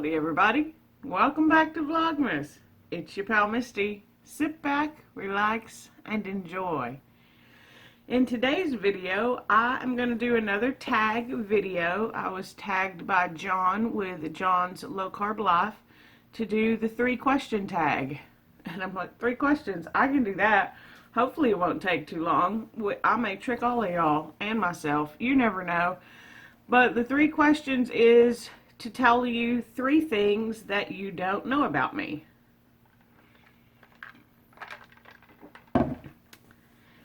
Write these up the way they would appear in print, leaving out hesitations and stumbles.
Howdy everybody, welcome back to Vlogmas. It's your pal Misty. Sit back, relax, and enjoy. In today's video, I am going to do another tag video. I was tagged by John with John's Low Carb Life to do the 3-question tag. And I'm like, 3 questions? I can do that. Hopefully it won't take too long. I may trick all of y'all and myself. You never know. But the 3 questions is to tell you 3 things that you don't know about me.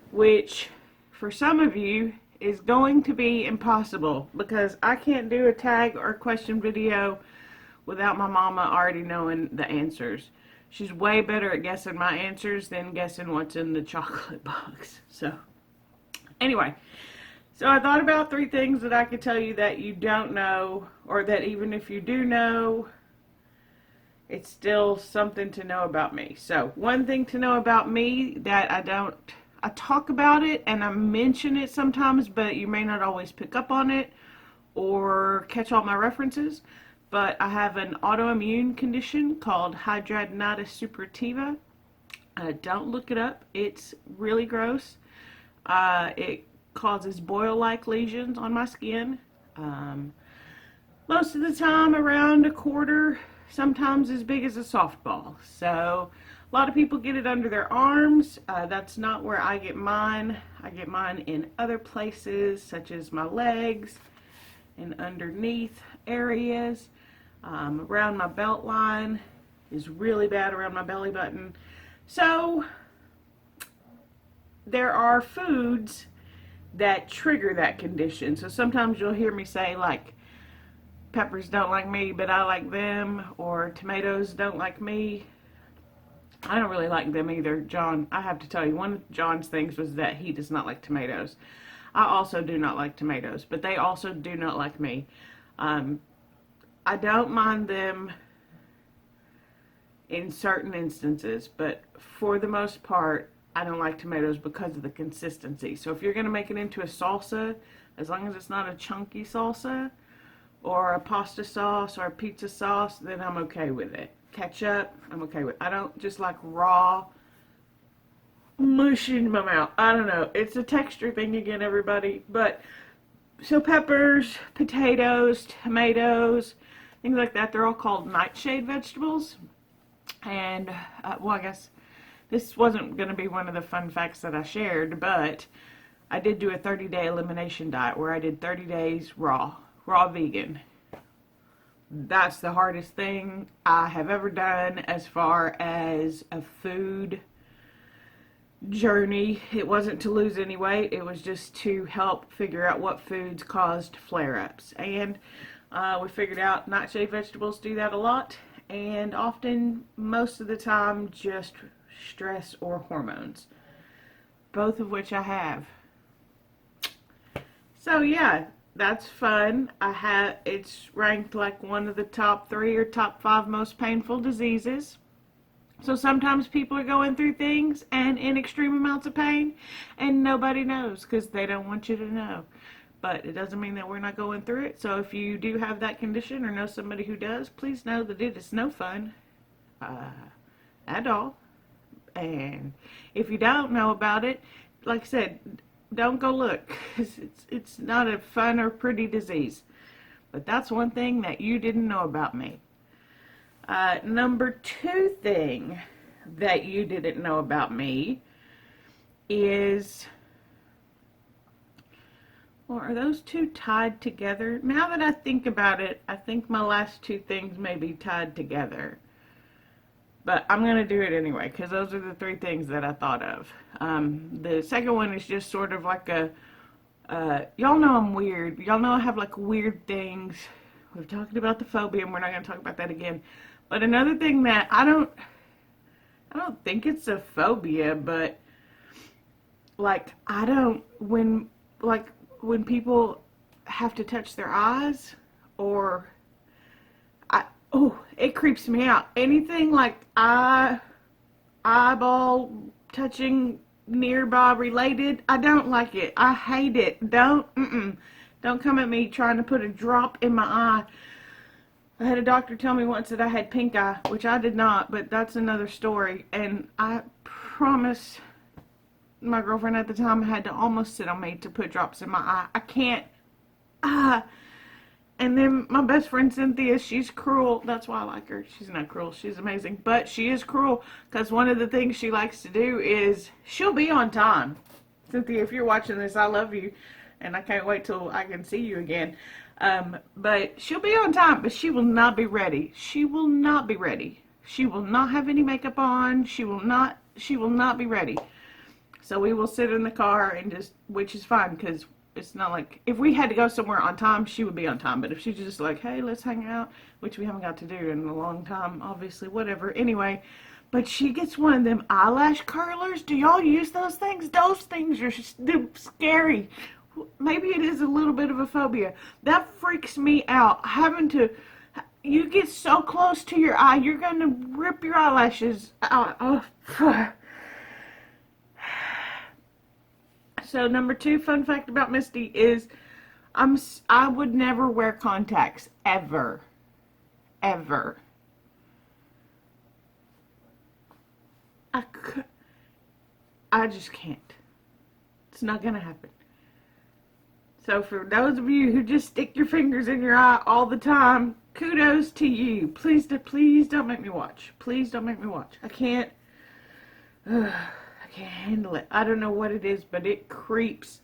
Which, for some of you, is going to be impossible because I can't do a tag or question video without my mama already knowing the answers. She's way better at guessing my answers than guessing what's in the chocolate box. So, anyway. So I thought about 3 things that I could tell you that you don't know, or that even if you do know, it's still something to know about me. So one thing to know about me that I talk about it and I mention it sometimes, but you may not always pick up on it or catch all my references. But I have an autoimmune condition called hidradenitis suppurativa. Don't look it up. It's really gross. It causes boil-like lesions on my skin. Most of the time around a quarter, sometimes as big as a softball. So a lot of people get it under their arms. That's not where I get mine. I get mine in other places such as my legs and underneath areas. Around my belt line is really bad, around my belly button. So there are foods that trigger that condition. So sometimes you'll hear me say, like, peppers don't like me, but I like them, or tomatoes don't like me. I don't really like them either. John, I have to tell you, one of John's things was that he does not like tomatoes. I also do not like tomatoes, but they also do not like me. I don't mind them in certain instances, but for the most part, I don't like tomatoes because of the consistency. So if you're going to make it into a salsa, as long as it's not a chunky salsa or a pasta sauce or a pizza sauce, then I'm okay with it. Ketchup, I'm okay with it. I don't just like raw mush in my mouth. I don't know. It's a texture thing again, everybody. But so peppers, potatoes, tomatoes, things like that, they're all called nightshade vegetables. And, well, I guess this wasn't going to be one of the fun facts that I shared, but I did do a 30-day elimination diet where I did 30 days raw vegan. That's the hardest thing I have ever done as far as a food journey. It wasn't to lose any weight. It was just to help figure out what foods caused flare-ups. And we figured out nightshade vegetables do that a lot, and often, most of the time, just stress or hormones, both of which I have. So yeah, that's fun. It's ranked like one of the top 3 or top 5 most painful diseases. So sometimes people are going through things and in extreme amounts of pain and nobody knows because they don't want you to know. But it doesn't mean that we're not going through it. So if you do have that condition or know somebody who does, please know that it is no fun at all. And if you don't know about it, like I said, don't go look. It's not a fun or pretty disease. But that's one thing that you didn't know about me. Number 2 thing that you didn't know about me is... Well, are those 2 tied together? Now that I think about it, I think my last 2 things may be tied together. But I'm going to do it anyway, because those are the 3 things that I thought of. The second one is just sort of like a, y'all know I'm weird. Y'all know I have like weird things. We've talked about the phobia, and we're not going to talk about that again. But another thing that I don't think it's a phobia, but like when people have to touch their eyes, or it creeps me out. Anything like eyeball touching nearby related, I don't like it. I hate it. Don't come at me trying to put a drop in my eye. I had a doctor tell me once that I had pink eye, which I did not, but that's another story. And I promise my girlfriend at the time had to almost sit on me to put drops in my eye. I can't. And then my best friend Cynthia, she's cruel. That's why I like her. She's not cruel. She's amazing. But she is cruel because one of the things she likes to do is she'll be on time. Cynthia, if you're watching this, I love you. And I can't wait till I can see you again. But she'll be on time, but she will not be ready. She will not be ready. She will not have any makeup on. She will not be ready. So we will sit in the car and just, which is fine because it's not like, if we had to go somewhere on time, she would be on time. But if she's just like, hey, let's hang out, which we haven't got to do in a long time, obviously, whatever. Anyway, but she gets one of them eyelash curlers. Do y'all use those things? Those things are scary. Maybe it is a little bit of a phobia. That freaks me out. Having to, you get so close to your eye, you're going to rip your eyelashes out. Oh. So number 2 fun fact about Misty is I would never wear contacts ever. Ever. I just can't. It's not going to happen. So for those of you who just stick your fingers in your eye all the time, kudos to you. Please don't make me watch. Please don't make me watch. I can't handle it. I don't know what it is, but it creeps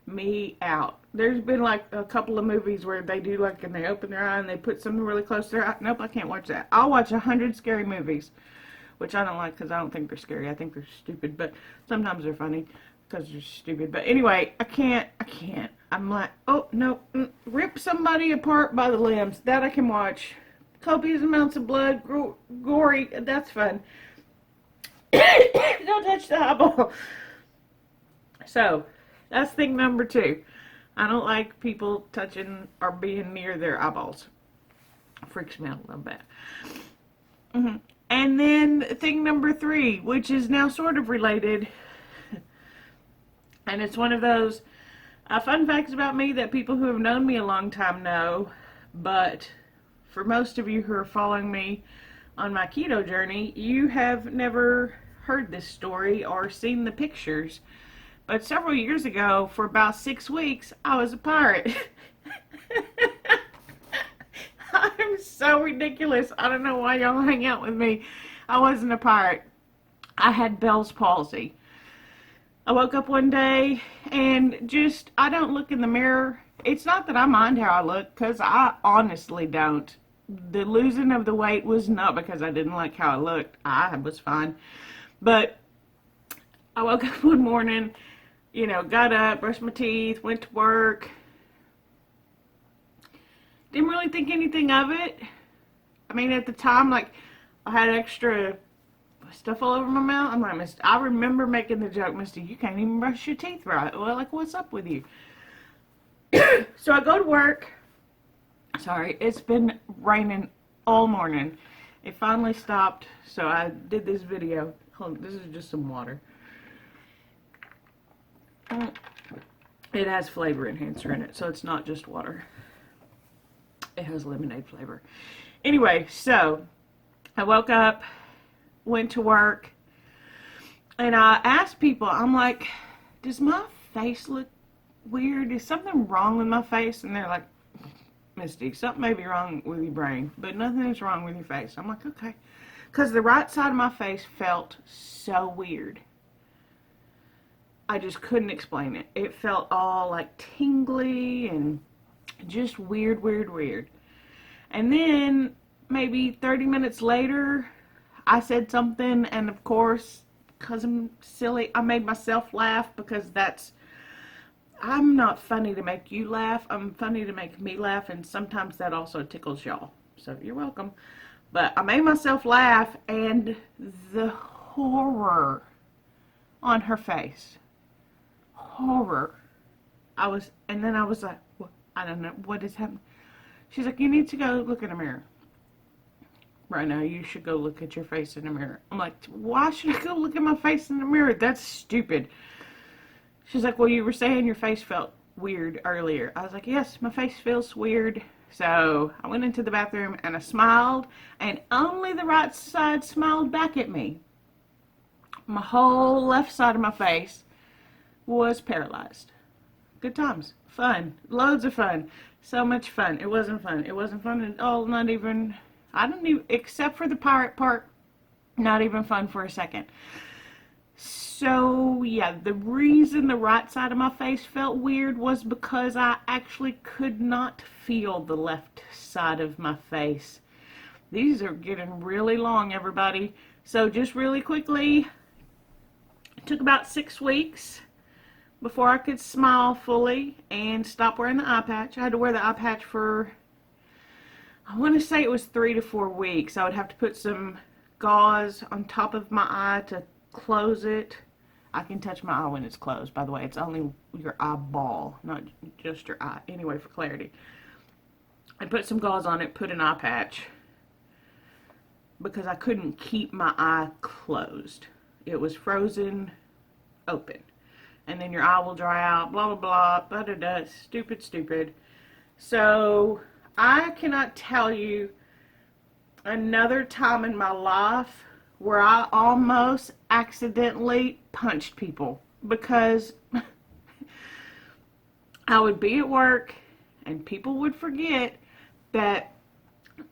me out. There's been like a couple of movies where they do like, and they open their eye and they put something really close to their eye. Nope, I can't watch that. I'll watch 100 scary movies, which I don't like because I don't think they're scary. I think they're stupid, but sometimes they're funny because they're stupid. But anyway, I can't. I'm like, oh, no, rip somebody apart by the limbs. That I can watch. Copious amounts of blood, gory, that's fun. Don't touch the eyeball. So, that's thing number 2. I don't like people touching or being near their eyeballs. Freaks me out a little bit. And then thing number 3, which is now sort of related. And it's one of those fun facts about me that people who have known me a long time know. But for most of you who are following me on my keto journey, you have never heard this story or seen the pictures. But several years ago, for about 6 weeks, I was a pirate. I'm so ridiculous. I don't know why y'all hang out with me. I wasn't a pirate. I had Bell's palsy. I woke up one day and just, I don't look in the mirror. It's not that I mind how I look, because I honestly don't. The losing of the weight was not because I didn't like how I looked. I was fine. But I woke up one morning, you know, got up, brushed my teeth, went to work. Didn't really think anything of it. I mean, at the time, like, I had extra stuff all over my mouth. I'm like, I remember making the joke, Misty, you can't even brush your teeth right. Well, like, what's up with you? So I go to work. Sorry, it's been raining all morning. It finally stopped, so I did this video. Hold on, this is just some water. It has flavor enhancer in it, so it's not just water. It has lemonade flavor. Anyway, so I woke up, went to work, and I asked people, I'm like, does my face look weird? Is something wrong with my face? And they're like, Misty, something may be wrong with your brain, but nothing is wrong with your face. I'm like, okay. Because the right side of my face felt so weird. I just couldn't explain it. It felt all like tingly and just weird. And then maybe 30 minutes later, I said something, and of course, because I'm silly, I made myself laugh, because I'm not funny to make you laugh. I'm funny to make me laugh, and sometimes that also tickles y'all. So you're welcome. But I made myself laugh, and the horror on her face. Horror. And then I was like, well, I don't know what is happening. She's like, you need to go look in a mirror. Right now, you should go look at your face in the mirror. I'm like, why should I go look at my face in the mirror? That's stupid. She's like, well, you were saying your face felt weird earlier. I was like, yes, my face feels weird So I went into the bathroom and I smiled, and only the right side smiled back at me. My whole left side of my face was paralyzed. Good times. Fun. Loads of fun. So much fun. It wasn't fun. It wasn't fun at all. Not even, I didn't even, except for the pirate part, not even fun for a second. So, yeah, the reason the right side of my face felt weird was because I actually could not feel the left side of my face. These are getting really long, everybody. So, just really quickly, it took about 6 weeks before I could smile fully and stop wearing the eye patch. I had to wear the eye patch for, I want to say it was 3 to 4 weeks. I would have to put some gauze on top of my eye to close it. I can touch my eye when it's closed, by the way. It's only your eyeball, not just your eye. Anyway, for clarity. I put some gauze on it, put an eye patch, because I couldn't keep my eye closed. It was frozen open. And then your eye will dry out, blah, blah, blah, da, da, da, stupid. So, I cannot tell you another time in my life where I almost accidentally punched people, because I would be at work and people would forget that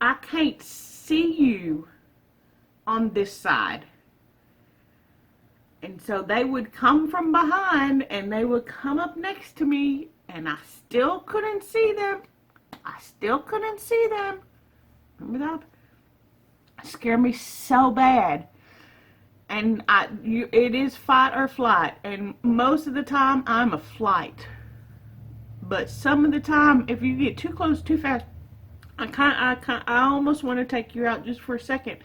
I can't see you on this side. And so they would come from behind and they would come up next to me, and I still couldn't see them. Remember that? It scared me so bad. And it is fight or flight. And most of the time, I'm a flight. But some of the time, if you get too close too fast, I almost want to take you out just for a second.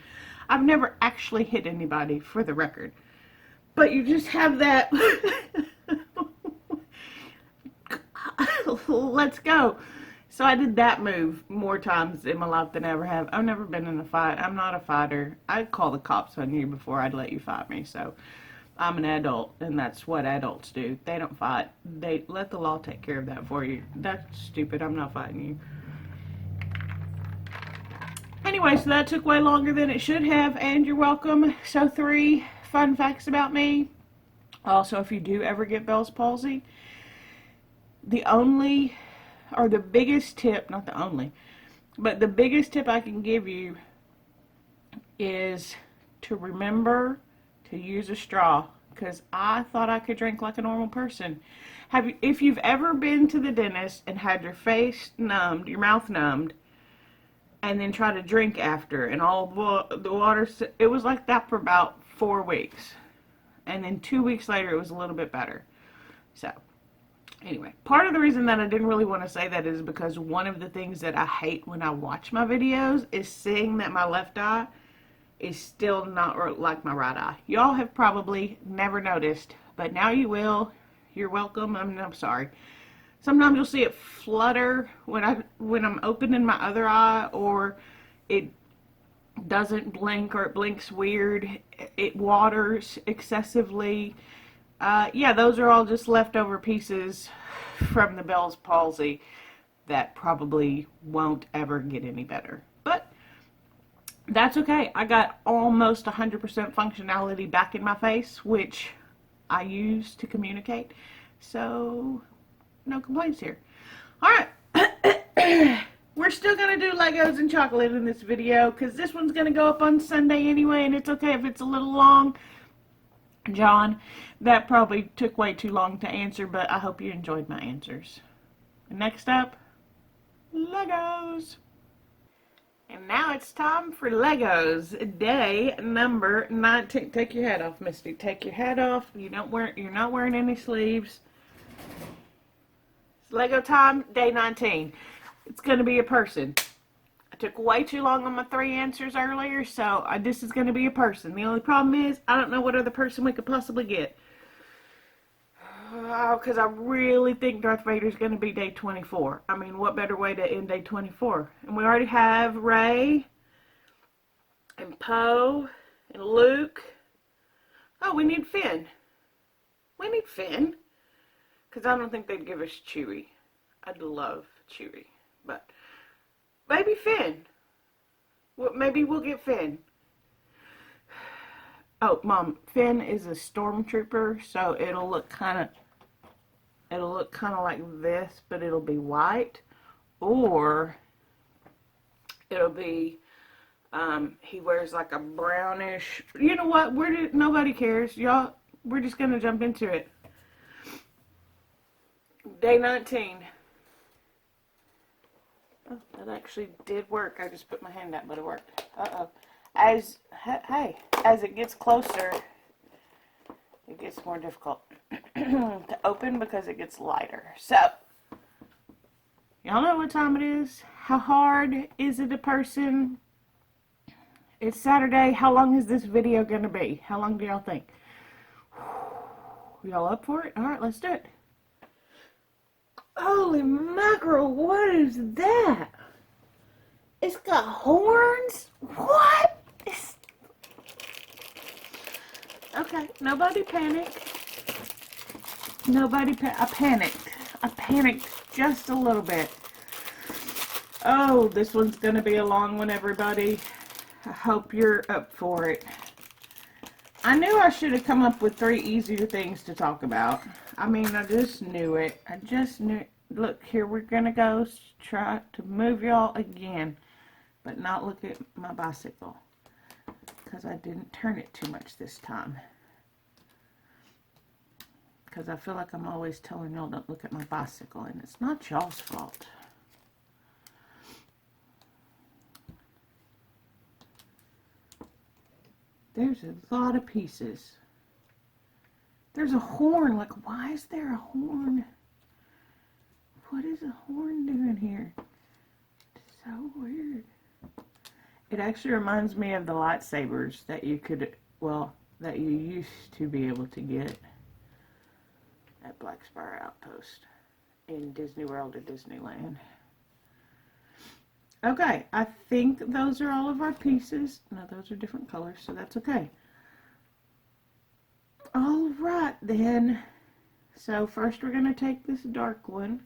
I've never actually hit anybody, for the record. But you just have that, let's go. So I did that move more times in my life than I ever have. I've never been in a fight. I'm not a fighter. I'd call the cops on you before I'd let you fight me. So I'm an adult, and that's what adults do. They don't fight. They let the law take care of that for you. That's stupid. I'm not fighting you. Anyway, so that took way longer than it should have, and you're welcome. So 3 fun facts about me. Also, if you do ever get Bell's palsy, the only, or the biggest tip, not the only, but the biggest tip I can give you is to remember to use a straw, because I thought I could drink like a normal person. If you've ever been to the dentist and had your face numbed, your mouth numbed, and then try to drink after, and all the water, it was like that for about 4 weeks. And then 2 weeks later, it was a little bit better. So, anyway, part of the reason that I didn't really want to say that is because one of the things that I hate when I watch my videos is seeing that my left eye is still not like my right eye. Y'all have probably never noticed, but now you will. You're welcome. I'm sorry. Sometimes you'll see it flutter when I'm opening my other eye, or it doesn't blink, or it blinks weird. It waters excessively. Yeah, those are all just leftover pieces from the Bell's palsy that probably won't ever get any better. But that's okay. I got almost 100% functionality back in my face, which I use to communicate. So, no complaints here. Alright. We're still going to do Legos and chocolate in this video, because this one's going to go up on Sunday anyway, and it's okay if it's a little long. John, that probably took way too long to answer, but I hope you enjoyed my answers. And next up, Legos. And now it's time for Legos. Day number 19. Take your hat off, Misty. Take your hat off. You're not wearing any sleeves. It's Lego time, day 19. It's going to be a person. I took way too long on my 3 answers earlier, so this is going to be a person. The only problem is, I don't know what other person we could possibly get. Because I really think Darth Vader is going to be day 24. I mean, what better way to end day 24? And we already have Rey, and Poe, and Luke. Oh, we need Finn. We need Finn. Because I don't think they'd give us Chewie. I'd love Chewie. But Maybe Finn. Well, maybe we'll get Finn. Oh, Mom, Finn is a stormtrooper, so it'll look kind of like this, but it'll be white, or it'll be he wears like a brownish. You know what? Nobody cares, y'all. We're just gonna jump into it. Day 19. Oh, that actually did work. I just put my hand out, but it worked. Uh-oh. As it gets closer, it gets more difficult to open because it gets lighter. So, y'all know what time it is? How hard is it a person? It's Saturday. How long is this video going to be? How long do y'all think? Y'all up for it? Alright, let's do it. Holy mackerel, what is that? It's got horns? What? Okay, nobody panic. I panicked. I panicked just a little bit. Oh, this one's going to be a long one, everybody. I hope you're up for it. I knew I should have come up with 3 easier things to talk about. I mean, I just knew it. I just knew it. Look, here we're going to go try to move y'all again, but not look at my bicycle because I didn't turn it too much this time. Because I feel like I'm always telling y'all don't look at my bicycle, and it's not y'all's fault. There's a lot of pieces. There's a horn. Like, why is there a horn? What is a horn doing here? It's so weird. It actually reminds me of the lightsabers that you could, well, that you used to be able to get at Black Spire Outpost in Disney World or Disneyland. Okay, I think those are all of our pieces. No, those are different colors, so that's okay. All right, then. So first we're going to take this dark one.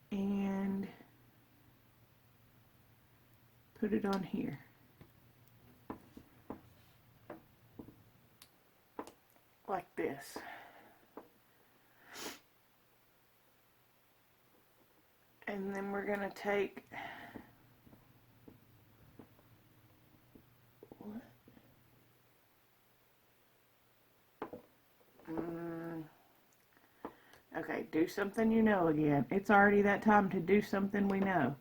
And put it on here. Like this. And then we're going to take what? Okay, do something you know again. It's already that time to do something we know.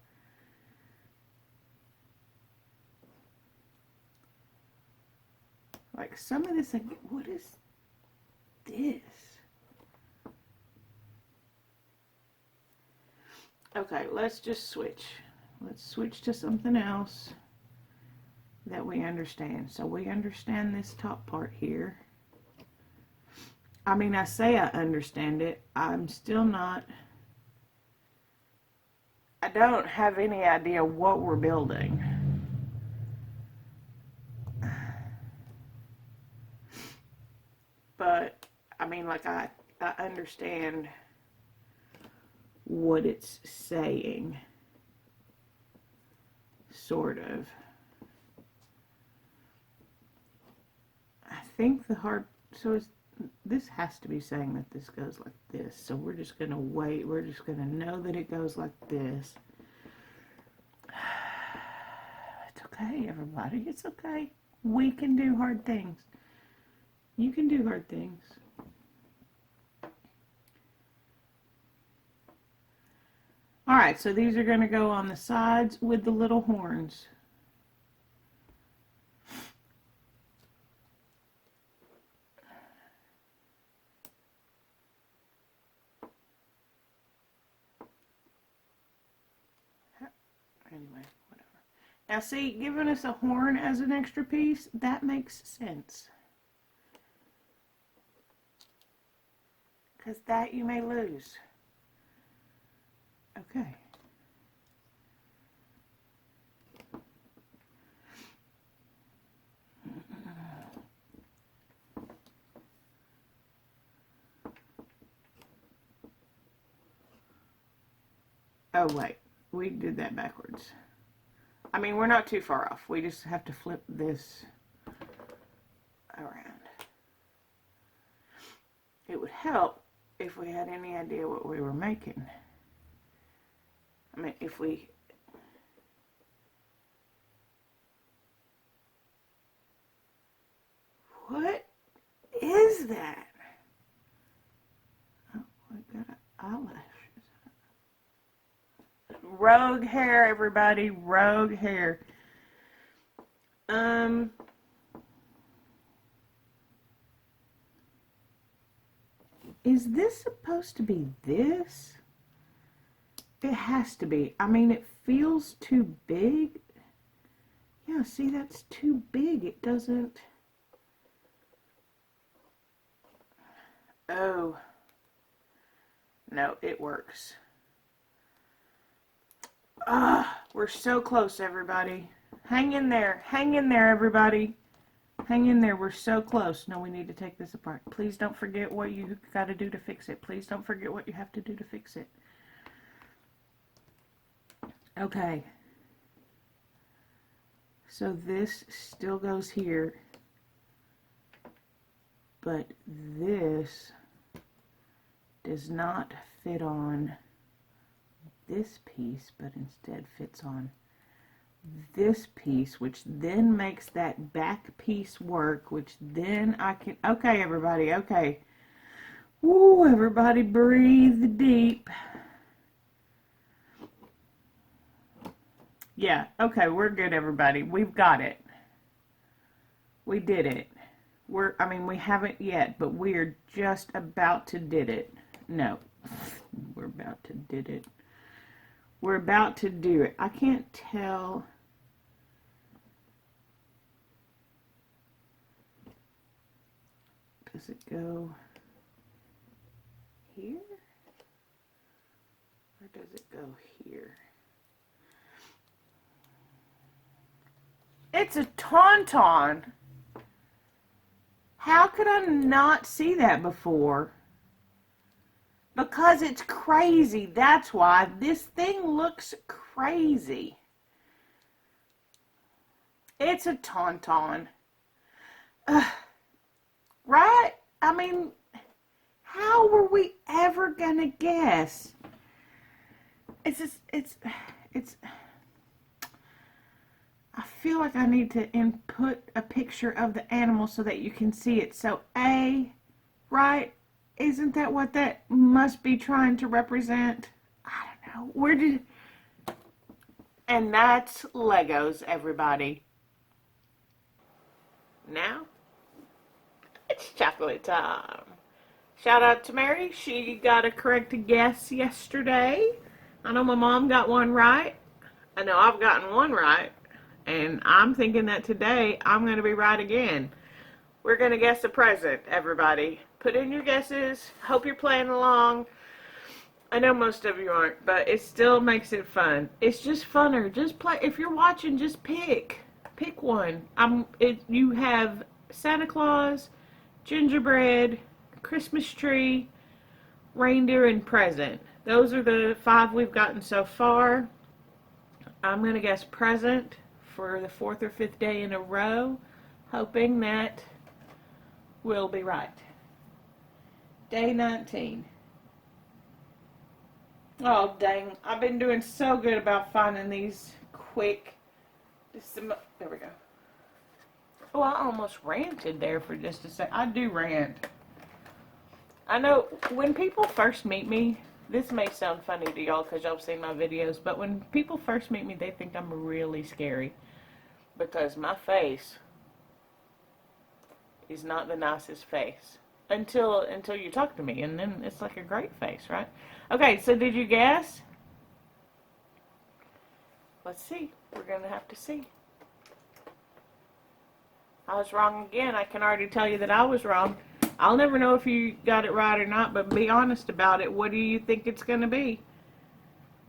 Like some of this, what is this? Okay, let's just switch. Let's switch to something else that we understand. So we understand this top part here. I mean, I say I understand it. I'm still not. I don't have any idea what we're building. But, I mean, like, I understand what it's saying. Sort of. I think the hard, so this has to be saying that this goes like this. So we're just going to wait. We're just going to know that it goes like this. It's okay, everybody. It's okay. We can do hard things. You can do hard things. Alright, so these are going to go on the sides with the little horns. Anyway, whatever. Now see, giving us a horn as an extra piece, that makes sense. Because that you may lose. Okay. Oh, wait. We did that backwards. I mean, we're not too far off. We just have to flip this around. It would help if we had any idea what we were making. I mean, if we... What is that? Oh, I got eyelashes. Rogue hair, everybody. Rogue hair. Is this supposed to be this? It has to be. I mean, it feels too big. Yeah, see, that's too big. It doesn't... Oh. No, it works. Ah, we're so close, everybody. Hang in there. Hang in there, everybody. Hang in there. We're so close. No, we need to take this apart. Please don't forget what you got to do to fix it. Please don't forget what you have to do to fix it. Okay. So this still goes here. But this does not fit on this piece, but instead fits on this piece, which then makes that back piece work, which then I can... Okay, everybody, okay. Woo, everybody breathe deep. Yeah, okay, we're good, everybody. We've got it. We did it. I mean, we haven't yet, but we're just about to did it. No, we're about to did it. We're about to do it. I can't tell. Does it go here? Or does it go here? It's a tauntaun. How could I not see that before? Because it's crazy. That's why. This thing looks crazy. It's a tauntaun. Right? I mean, how were we ever gonna guess? It's just, it's, I feel like I need to input a picture of the animal so that you can see it. So A, right? Isn't that what that must be trying to represent? I don't know. And that's Legos, everybody. Now, it's chocolate time. Shout out to Mary. She got a correct guess yesterday. I know my mom got one right. I know I've gotten one right. And I'm thinking that today I'm going to be right again. We're going to guess a present, everybody. Put in your guesses. Hope you're playing along. I know most of you aren't, but it still makes it fun. It's just funner. Just play. If you're watching, just pick. Pick one. You have Santa Claus, gingerbread, Christmas tree, reindeer, and present. Those are the 5 we've gotten so far. I'm going to guess present for the 4th or 5th day in a row, hoping that we'll be right. Day 19. Oh, dang. I've been doing so good about finding these quick. There we go. Oh, I almost ranted there for just a sec. I do rant. I know when people first meet me, this may sound funny to y'all because y'all have seen my videos, but when people first meet me, they think I'm really scary because my face is not the nicest face until you talk to me, and then it's like a great face, right? Okay, so did you guess? Let's see. We're going to have to see. I was wrong again. I can already tell you that I was wrong. I'll never know if you got it right or not, but be honest about it. What do you think it's going to be?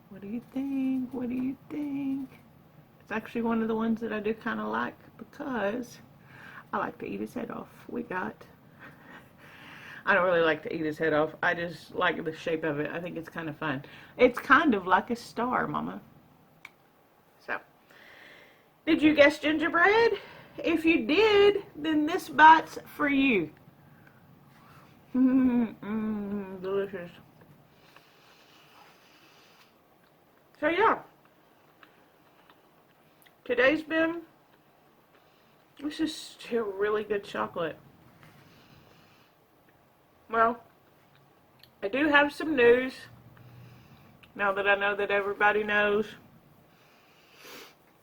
What do you think? What do you think? It's actually one of the ones that I do kind of like because I like to eat his head off. I don't really like to eat his head off. I just like the shape of it. I think it's kind of fun. It's kind of like a star, Mama. So, did you guess gingerbread? If you did, then this bite's for you. Delicious. So yeah, today's been, this is still really good chocolate. Well, I do have some news, now that I know that everybody knows.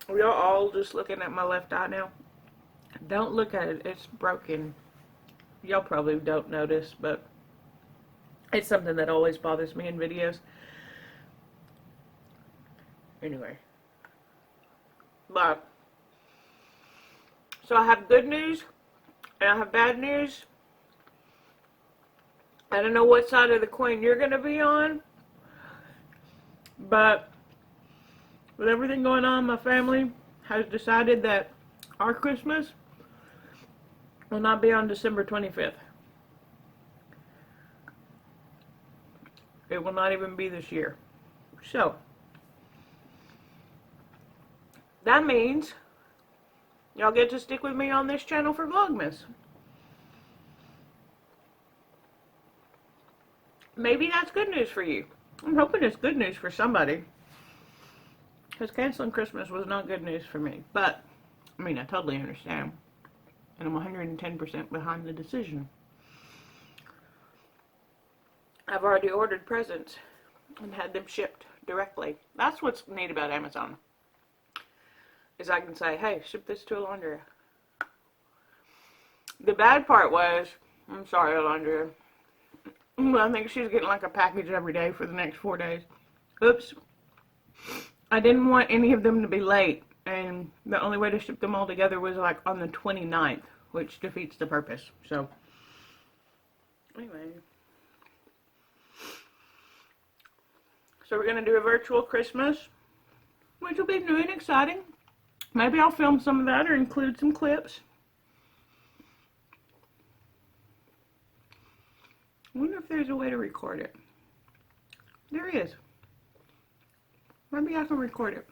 We're all just looking at my left eye now. Don't look at it, it's broken. Y'all probably don't notice, but it's something that always bothers me in videos. Anyway. But, so I have good news, and I have bad news. I don't know what side of the coin you're going to be on, but with everything going on, my family has decided that our Christmas will not be on December 25th. It will not even be this year. So, that means y'all get to stick with me on this channel for Vlogmas. Maybe that's good news for you. I'm hoping it's good news for somebody. Because canceling Christmas was not good news for me. But, I mean, I totally understand. And I'm 110% behind the decision. I've already ordered presents and had them shipped directly. That's what's neat about Amazon. Is I can say, hey, ship this to Alondra. The bad part was, I'm sorry, Alondra. I think she's getting like a package every day for the next 4 days. Oops. I didn't want any of them to be late. And the only way to ship them all together was like on the 29th, which defeats the purpose. So, anyway. So we're going to do a virtual Christmas, which will be new and exciting. Maybe I'll film some of that or include some clips. I wonder if there's a way to record it. There is. Maybe I can record it.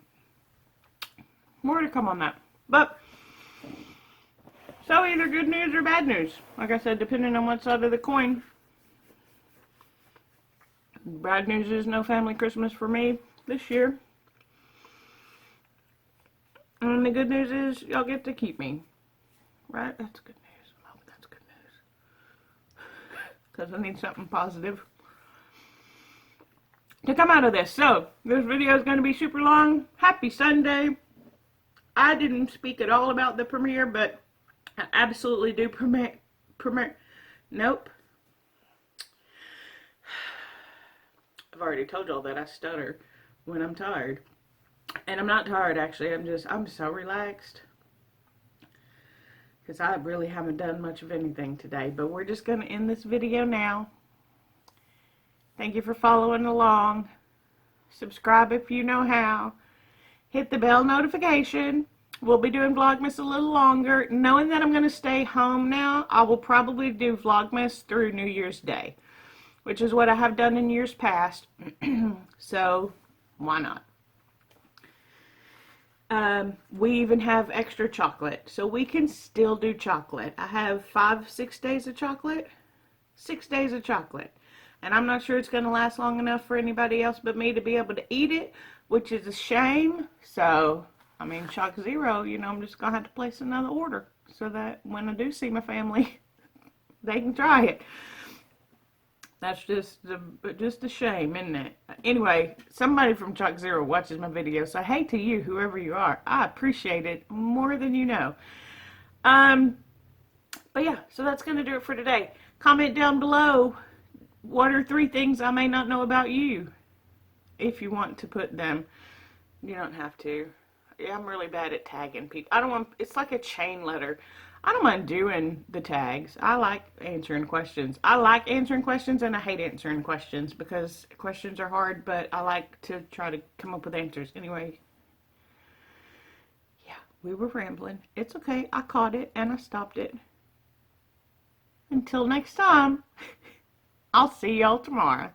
More to come on that. But, so either good news or bad news. Like I said, depending on what side of the coin. Bad news is no family Christmas for me this year. And the good news is y'all get to keep me. Right? That's good news. I hope that's good news. Because I need something positive to come out of this. So, this video is going to be super long. Happy Sunday. I didn't speak at all about the premiere, but I absolutely do premiere. Nope. I've already told y'all that I stutter when I'm tired. And I'm not tired, actually. I'm so relaxed. Because I really haven't done much of anything today. But we're just going to end this video now. Thank you for following along. Subscribe if you know how. Hit the bell notification. We'll be doing Vlogmas a little longer. Knowing that I'm going to stay home now, I will probably do Vlogmas through New Year's Day. Which is what I have done in years past. So, why not? We even have extra chocolate. So we can still do chocolate. I have 6 days of chocolate. 6 days of chocolate. And I'm not sure it's going to last long enough for anybody else but me to be able to eat it, which is a shame. So, I mean, Shock Zero, you know, I'm just going to have to place another order so that when I do see my family, they can try it. That's just a shame, isn't it? Anyway, somebody from Shock Zero watches my video, so hey to you, whoever you are. I appreciate it more than you know. But yeah, so that's going to do it for today. Comment down below, what are 3 things I may not know about you? If you want to put them. You don't have to. Yeah, I'm really bad at tagging people. I don't want, it's like a chain letter. I don't mind doing the tags. I like answering questions. I like answering questions and I hate answering questions because questions are hard, but I like to try to come up with answers. Anyway, yeah, we were rambling. It's okay. I caught it and I stopped it. Until next time. I'll see y'all tomorrow.